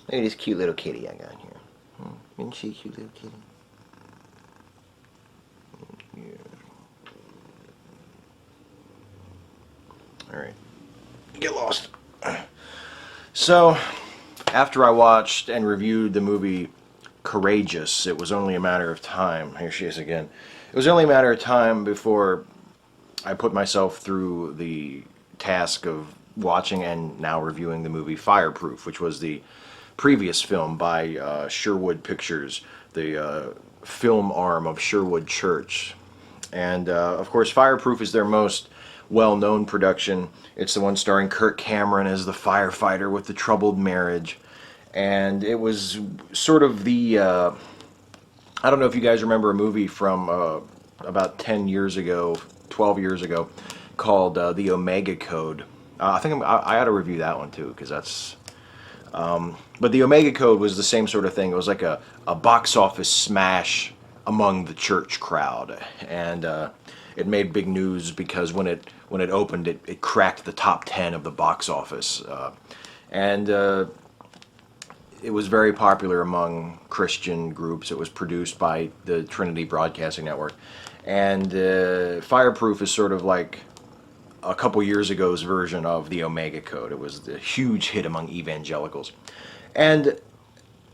Look at this cute little kitty I got here. Isn't she a cute little kitty? Yeah. Alright. Get lost. So, after I watched and reviewed the movie Courageous, it was only a matter of time. Here she is again. It was only a matter of time before I put myself through the task of watching and now reviewing the movie Fireproof, which was the previous film by Sherwood Pictures, the film arm of Sherwood Church. And of course, Fireproof is their most well-known production. It's the one starring Kirk Cameron as the firefighter with the troubled marriage. And it was sort of the... I don't know if you guys remember a movie from about 10 years ago, 12 years ago, called The Omega Code. I think I ought to review that one too, because that's... but The Omega Code was the same sort of thing. It was like a box office smash among the church crowd. And it made big news because when it opened, it cracked the top 10 of the box office. And it was very popular among Christian groups. It was produced by the Trinity Broadcasting Network. And Fireproof is sort of like a couple years ago's version of the Omega Code. It was a huge hit among evangelicals. And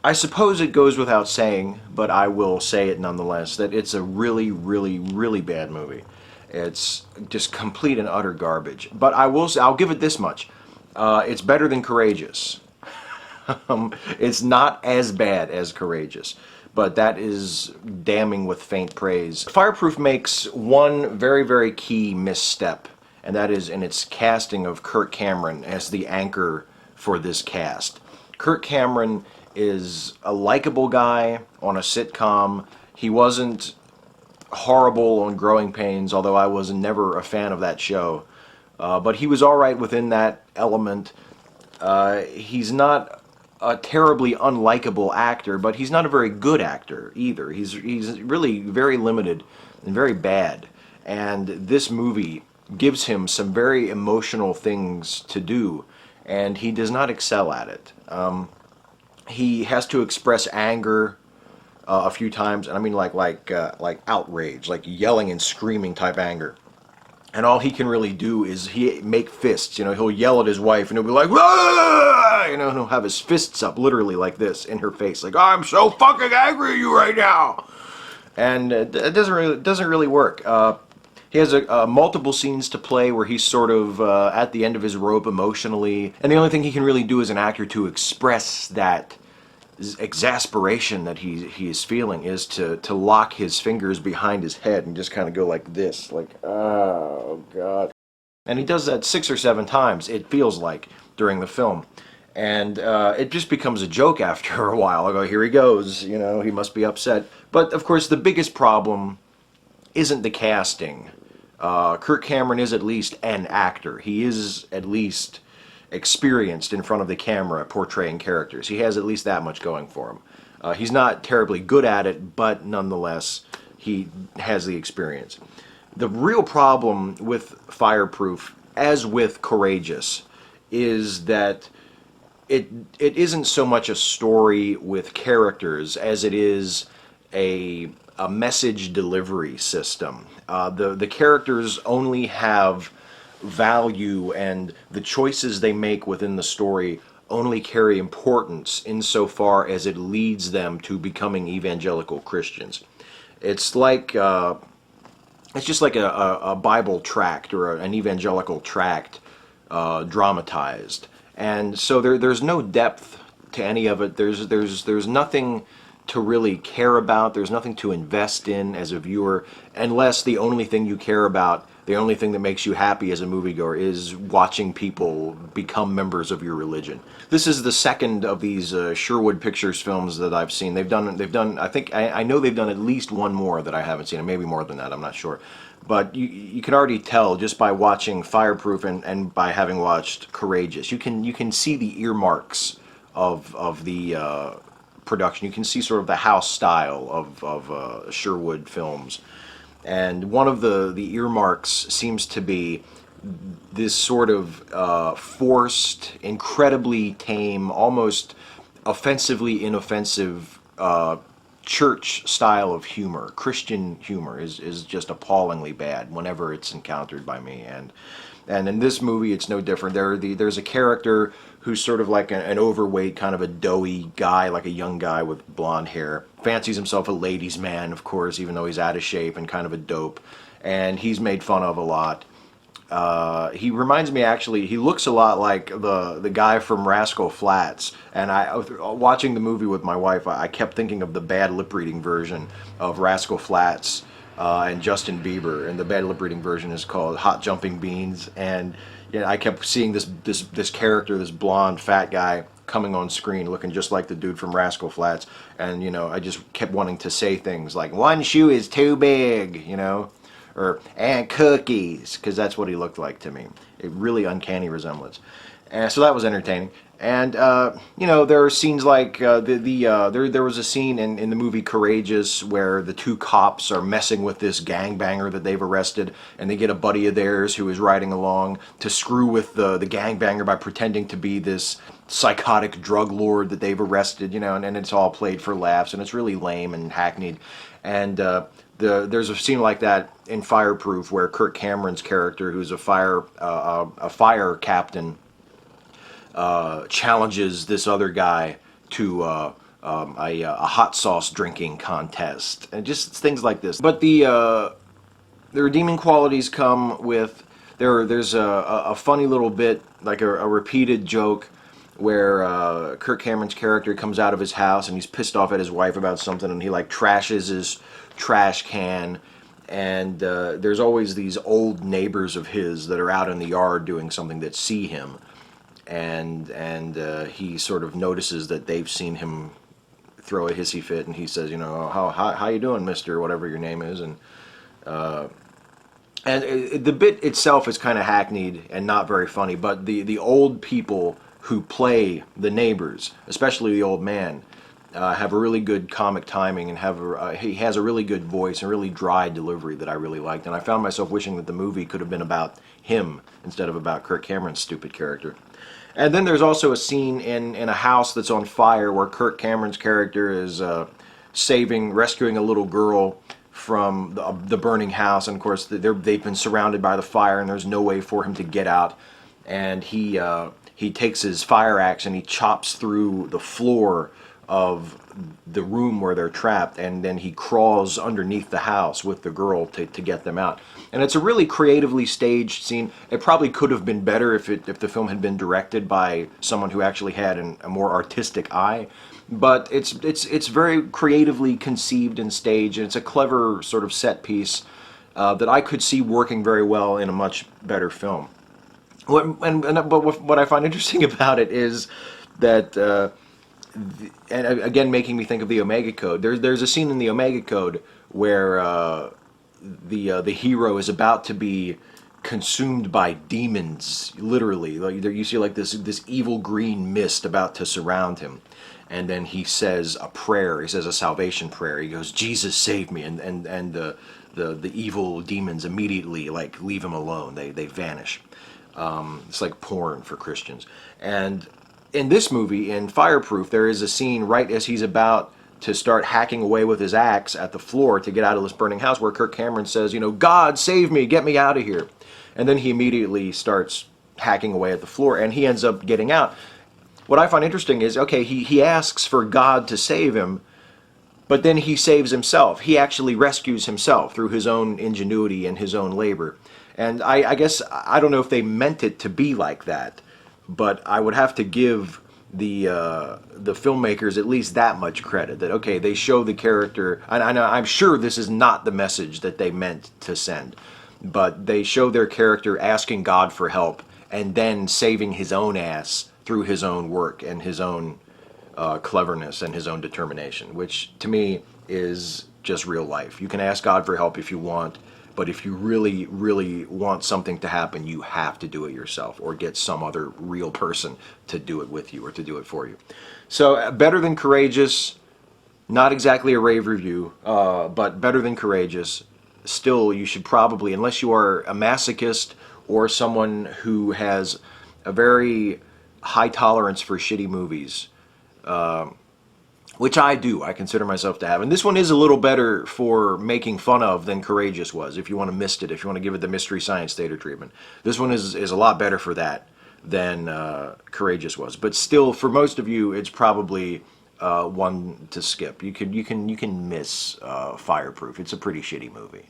I suppose it goes without saying, but I will say it nonetheless, that it's a really, really, really bad movie. It's just complete and utter garbage. But I'll give it this much. It's better than Courageous. It's not as bad as Courageous, but that is damning with faint praise. Fireproof makes one very, very key misstep, and that is in its casting of Kirk Cameron as the anchor for this cast. Kirk Cameron is a likable guy on a sitcom. He wasn't horrible on Growing Pains, although I was never a fan of that show. But he was alright within that element. He's not a terribly unlikable actor, but he's not a very good actor either. He's really very limited and very bad. And this movie gives him some very emotional things to do, and he does not excel at it. He has to express anger a few times, and I mean like outrage, like yelling and screaming type anger. And all he can really do is make fists. He'll yell at his wife, and he'll be like, "Wah!" And he'll have his fists up, literally like this, in her face, like, "I'm so fucking angry at you right now." And it doesn't really work. He has multiple scenes to play where he's sort of at the end of his rope emotionally, and the only thing he can really do as an actor to express that exasperation that he is feeling is to lock his fingers behind his head and just kind of go like this, like, oh god. And he does that 6 or 7 times, it feels like, during the film. And it just becomes a joke after a while. I go, here he goes, he must be upset. But of course the biggest problem isn't the casting. Kirk Cameron is at least an actor. He is at least experienced in front of the camera portraying characters. He has at least that much going for him. He's not terribly good at it, but nonetheless, he has the experience. The real problem with Fireproof, as with Courageous, is that it isn't so much a story with characters as it is a message delivery system. The characters only have value, and the choices they make within the story only carry importance insofar as it leads them to becoming evangelical Christians. It's just like a Bible tract or an evangelical tract dramatized, and so there's no depth to any of it. There's nothing to really care about. There's nothing to invest in as a viewer, unless the only thing you care about, the only thing that makes you happy as a moviegoer, is watching people become members of your religion. This is the second of these Sherwood Pictures films that I've seen. They've done. I know they've done at least one more that I haven't seen, and maybe more than that. I'm not sure. But you can already tell just by watching Fireproof and by having watched Courageous. You can see the earmarks of the production. You can see sort of the house style of Sherwood films. And one of the earmarks seems to be this sort of forced, incredibly tame, almost offensively inoffensive church style of humor. Christian humor is just appallingly bad whenever it's encountered by me, and in this movie it's no different. There's a character who's sort of like an overweight, kind of a doughy guy, like a young guy with blonde hair. Fancies himself a ladies' man, of course, even though he's out of shape and kind of a dope. And he's made fun of a lot. He reminds me, actually, he looks a lot like the guy from Rascal Flatts. And watching the movie with my wife, I kept thinking of the bad lip reading version of Rascal Flatts and Justin Bieber. And the bad lip reading version is called Hot Jumping Beans. And I kept seeing this character, this blonde fat guy, coming on screen looking just like the dude from Rascal Flatts. And I just kept wanting to say things like, "One shoe is too big," or "and cookies," because that's what he looked like to me. A really uncanny resemblance. And so that was entertaining. And there are scenes like there was a scene in the movie Courageous where the two cops are messing with this gangbanger that they've arrested, and they get a buddy of theirs who is riding along to screw with the gangbanger by pretending to be this psychotic drug lord that they've arrested, and it's all played for laughs, and it's really lame and hackneyed. And there's a scene like that in Fireproof where Kirk Cameron's character, who's a fire captain, challenges this other guy to a hot sauce drinking contest, and just things like this. But the redeeming qualities come with there's a funny little bit, like a repeated joke, where Kirk Cameron's character comes out of his house and he's pissed off at his wife about something, and he like trashes his trash can, and there's always these old neighbors of his that are out in the yard doing something that see him, and he sort of notices that they've seen him throw a hissy fit, and he says, how you doing, mister, whatever your name is, and the bit itself is kind of hackneyed and not very funny, but the old people who play the neighbors, especially the old man, have a really good comic timing, and he has a really good voice and really dry delivery that I really liked, and I found myself wishing that the movie could have been about him instead of about Kirk Cameron's stupid character. And then there's also a scene in a house that's on fire where Kirk Cameron's character is rescuing a little girl from the burning house, and of course they've been surrounded by the fire, and there's no way for him to get out, and he takes his fire axe and he chops through the floor of the room where they're trapped, and then he crawls underneath the house with the girl to get them out. And it's a really creatively staged scene. It probably could have been better if the film had been directed by someone who actually had a more artistic eye. But it's very creatively conceived and staged, and it's a clever sort of set piece that I could see working very well in a much better film. But what I find interesting about it is that, and again making me think of the Omega Code, there's a scene in the Omega Code where the hero is about to be consumed by demons, literally. Like you see like this evil green mist about to surround him, and then he says a prayer. He says a salvation prayer. He goes, "Jesus, save me," and the evil demons immediately like leave him alone. They vanish. It's like porn for Christians. And in this movie, in Fireproof, there is a scene right as he's about to start hacking away with his axe at the floor to get out of this burning house, where Kirk Cameron says, "God, save me, get me out of here." And then he immediately starts hacking away at the floor, and he ends up getting out. What I find interesting is, okay, he asks for God to save him, but then he saves himself. He actually rescues himself through his own ingenuity and his own labor. And I guess, I don't know if they meant it to be like that, but I would have to give the filmmakers at least that much credit, that, okay, they show the character, and I'm sure this is not the message that they meant to send, but they show their character asking God for help and then saving his own ass through his own work and his own cleverness and his own determination, which to me is just real life. You can ask God for help if you want, but if you really, really want something to happen, you have to do it yourself, or get some other real person to do it with you or to do it for you. So Better Than Courageous, not exactly a rave review, but Better Than Courageous. Still, you should probably, unless you are a masochist or someone who has a very high tolerance for shitty movies, which I do. I consider myself to have. And this one is a little better for making fun of than Courageous was, if you want to mist it, if you want to give it the Mystery Science Theater treatment. This one is a lot better for that than Courageous was. But still, for most of you, it's probably one to skip. You can miss Fireproof. It's a pretty shitty movie.